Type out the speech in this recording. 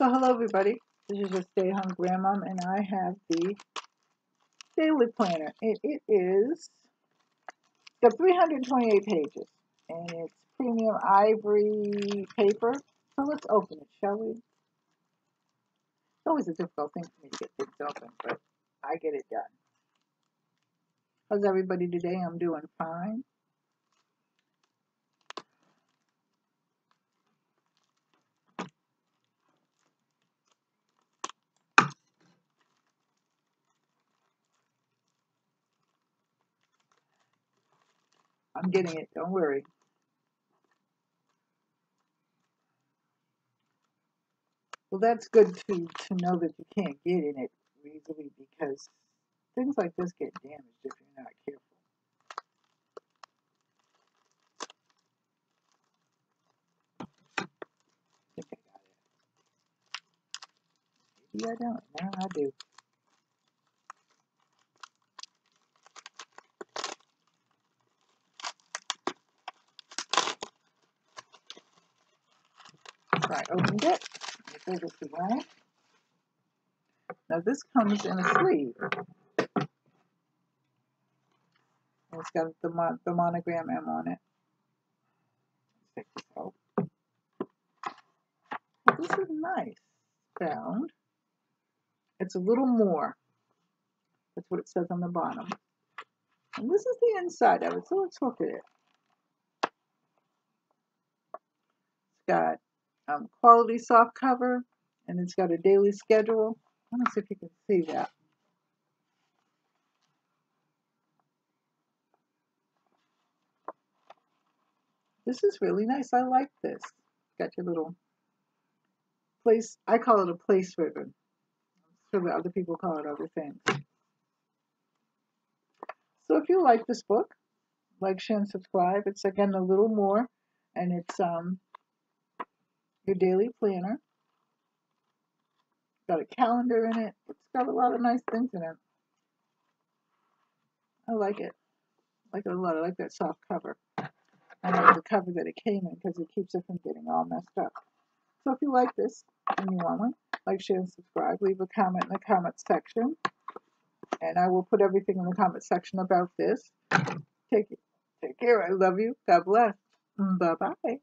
So hello everybody, this is your Stay Home Grandmom and I have the daily planner. It is got 328 pages and it's premium ivory paper. So let's open it, shall we? It's always a difficult thing for me to get things open, but I get it done. How's everybody today? I'm doing fine. I'm getting it, don't worry. Well, that's good to know that you can't get in it easily because things like this get damaged if you're not careful. I think I got it. Maybe I don't. No, I do. So I opened it. Let me throw this away. Now this comes in a sleeve. And it's got the monogram M on it. Let's take this out. Well, this is nice. Bound. It's a little more. That's what it says on the bottom. And this is the inside of it. So let's look at it. It's got quality soft cover. And it's got a daily schedule. Let me see if you can see that. This is really nice. I like this. Got your little place. I call it a place ribbon. I'm sure that other people call it other things. So if you like this book, like, share, and subscribe. It's again a little more, and it's your daily planner. Got a calendar in it. It's got a lot of nice things in it. I like it. I like it a lot. I like that soft cover. I like the cover that it came in because it keeps it from getting all messed up. So if you like this and you want one, like, share, and subscribe. Leave a comment in the comment section, and I will put everything in the comment section about this. Take care. I love you. God bless. Bye-bye.